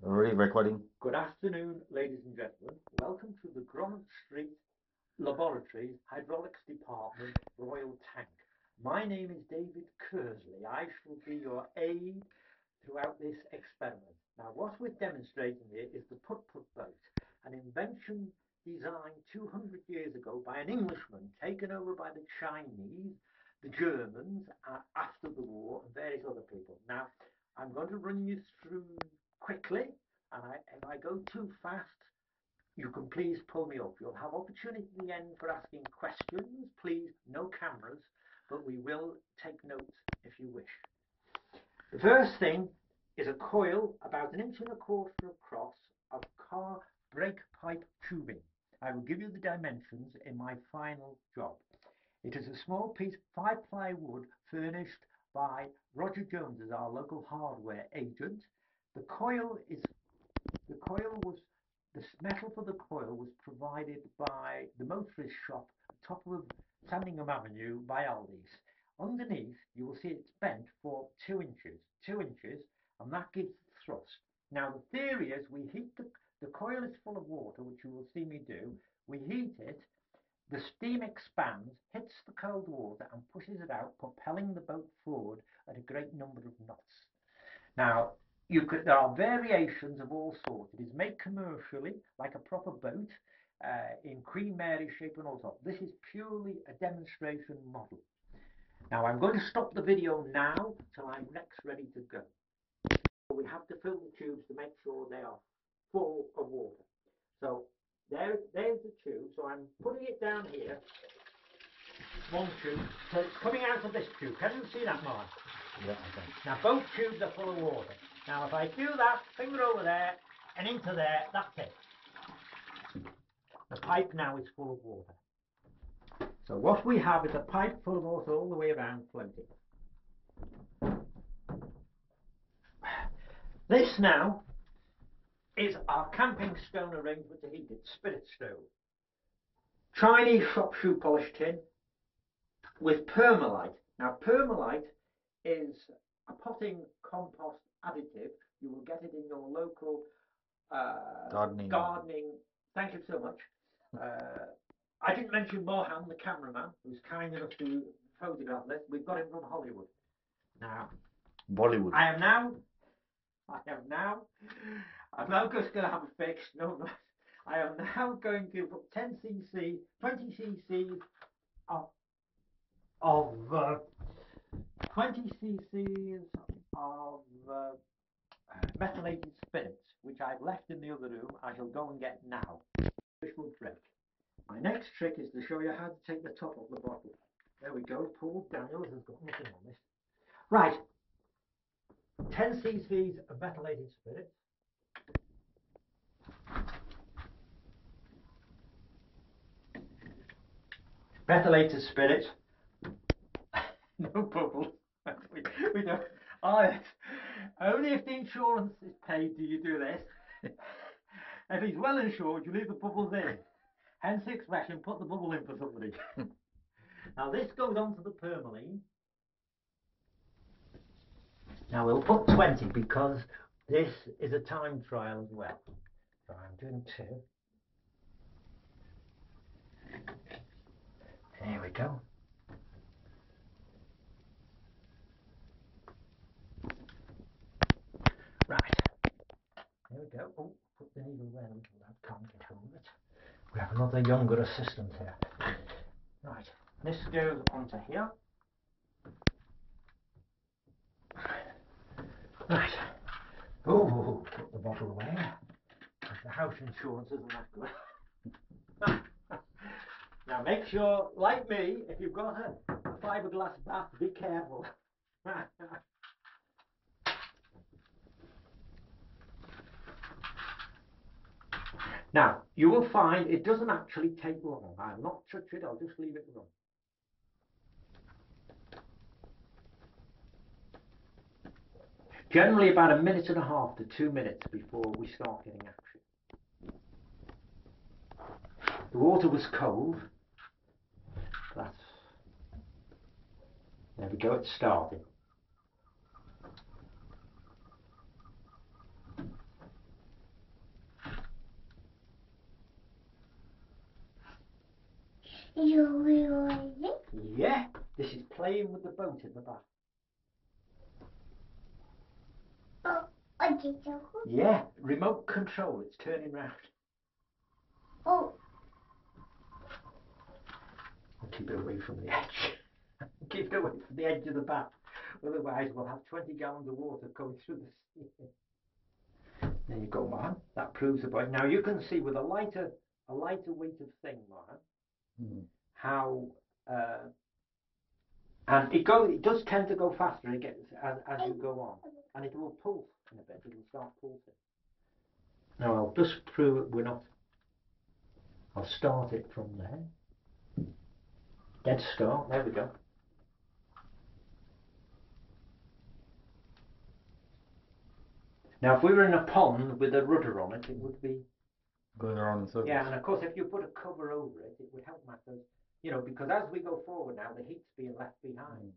Already recording. Good afternoon, ladies and gentlemen. Welcome to the Grant Street Laboratories Hydraulics Department Royal Tank. My name is David Kersley. I shall be your aide throughout this experiment. Now, what we're demonstrating here is the put-put boat, an invention designed 200 years ago by an Englishman, taken over by the Chinese, the Germans after the war, and various other people. Now, I'm going to run you through quickly, and if I go too fast, you can please pull me up. You'll have opportunity at the end for asking questions. Please, no cameras, but we will take notes if you wish. The first thing is a coil about 1.25 inches across of car brake pipe tubing. I will give you the dimensions in my final job. It is a small piece of 5-ply wood furnished by Roger Jones as our local hardware agent. The metal for the coil was provided by the motorist shop at the top of Sandringham Avenue by Aldi's. Underneath, you will see it's bent for 2 inches, and that gives thrust. Now, the theory is we heat the coil is full of water, which you will see me do. We heat it, the steam expands, hits the cold water, and pushes it out, propelling the boat forward at a great number of knots. Now, there are variations of all sorts. It is made commercially, like a proper boat, in Queen Mary shape and all sorts. This is purely a demonstration model. Now, I'm going to stop the video now till I'm next ready to go. We have to fill the tubes to make sure they are full of water. So there's the tube. So I'm putting it down here. One tube. So it's coming out of this tube. Can you see that, Mark? Yeah, okay. Now both tubes are full of water. Now if I do that, finger over there and into there, that's it. The pipe now is full of water. So what we have is a pipe full of water all the way around floating. This now is our camping stone arrangement to heat it, spirit stove. Chinese shop shoe polish tin with permalite. Now permalite is a potting compost additive. You will get it in your local gardening. Thank you so much. I didn't mention Mohan, the cameraman, who's kind enough to photograph this. We've got him from Hollywood. Now, Bollywood. I'm now just going to have a fix. No, I am now going to put 20 cc's of 20 cc's of methylated spirits, which I've left in the other room. I shall go and get now. This will break. My next trick is to show you how to take the top off the bottle. There we go. Paul Daniels has got nothing on this. Right. 10 cc's of methylated spirits. Methylated spirit. No bubbles. we don't. Oh, only if the insurance is paid do you do this. If he's well insured, you leave the bubbles in. Hence the expression, put the bubble in for somebody. Now this goes on to the permaline. Now we'll put 20 because this is a time trial as well. So I'm doing 2. There we go. Right. There we go. Oh, put the needle there. I can't get hold of it. We have another younger assistant here. Right. This goes onto here. Right. Oh, put the bottle away. The house insurance isn't that good. Now make sure, like me, if you've got a fiberglass bath, be careful. Now, you will find it doesn't actually take long. I'll not touch it, I'll just leave it run. Generally about 1.5 minutes to 2 minutes before we start getting action. The water was cold. There we go, it's starting. You realize it? Yeah, this is playing with the boat in the bath. Oh, I did you? Yeah, remote control, it's turning round. Oh, I'll keep it away from the edge. Keep it away from the edge of the bath. Otherwise we'll have 20 gallons of water coming through the sea. There you go, man. That proves the point. Now you can see with a lighter weighted thing, man, how and it does tend to go faster as you go on, and it will pulse in a bit. It will start pulsing. Now I'll just prove it. I'll start it from there. Dead start. There we go. Now, if we were in a pond with a rudder on it, it would be going around in circles. yeah. And of course, if you put a cover over it, it would help matters. You know, because as we go forward now, the heat's being left behind.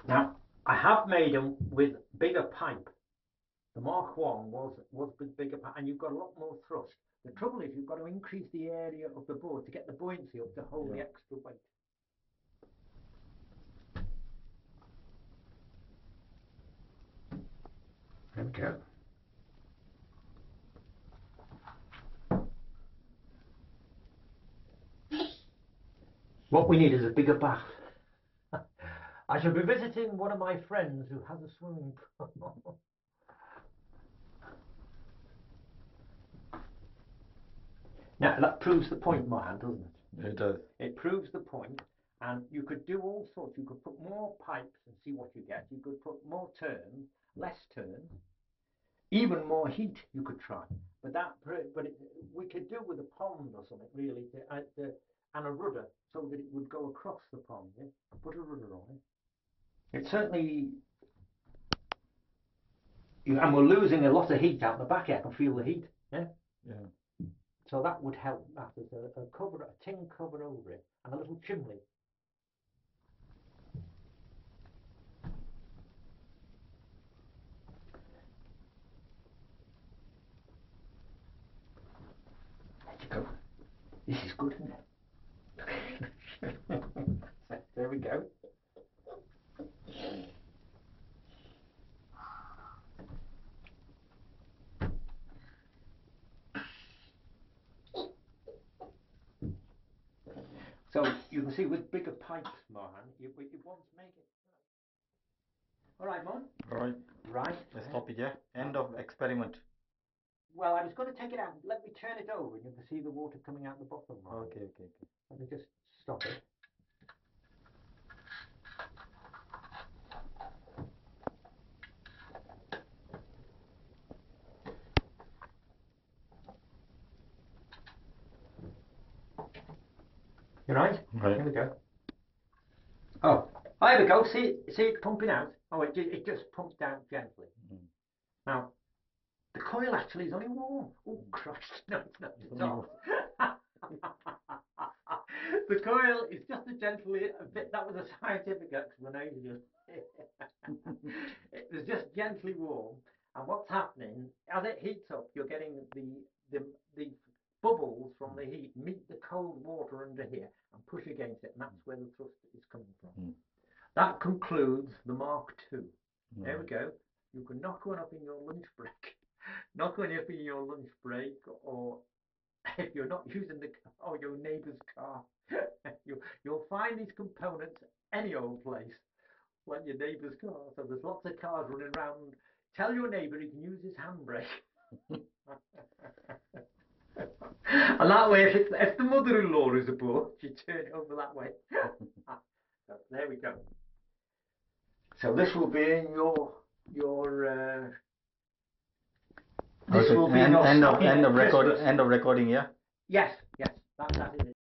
Now, I have made them with bigger pipe. The Mark 1 was with bigger pipe, and you've got a lot more thrust. The trouble is you've got to increase the area of the board to get the buoyancy up to hold the extra weight. There we go. What we need is a bigger bath. I shall be visiting one of my friends who has a swimming pool. Now that proves the point, Mohan, doesn't it? It does. It proves the point, and you could do all sorts. You could put more pipes and see what you get. You could put more turns, less turns, even more heat. You could try, we could do with a pond or something really, and a rudder so that it would go across the pond. Yeah? Put a rudder on it. It certainly. And we're losing a lot of heat out the back here. I can feel the heat. Yeah. Yeah. So that would help matters. A tin cover over it, and a little chimney. There you go. This is good, isn't it? There we go. So you can see with bigger pipes, Mohan, it won't make it. All right, Mon. All right. Right. Let's stop it, yeah? End of experiment. Well, I was going to take it out. Let me turn it over and you can see the water coming out the bottom. Mon. Okay. Let me just stop it. You right? Right. Here we go. Oh, there we go. See it pumping out? Oh, it just pumps down gently. Now, the coil actually is only warm. Oh, Christ. No, it's not. It's hot. The coil is just a bit, that was a scientific explanation. It was just gently warm. And what's happening, as it heats up, you're getting the bubbles from the heat meet the cold water under here and push against it, and that's where the thrust is coming from. That concludes the Mark II. There we go. You can knock one up in your lunch break. Knock one up in your lunch break, or if you're not using the car, or your neighbour's car. You'll find these components any old place, like your neighbour's car. So there's lots of cars running around. Tell your neighbour he can use his handbrake. And that way, if the mother-in-law is aboard, you turn it over that way. So there we go. So this will be in your This will be your end of story end of at record Christmas. end of recording, yeah. Yes, yes, that is it.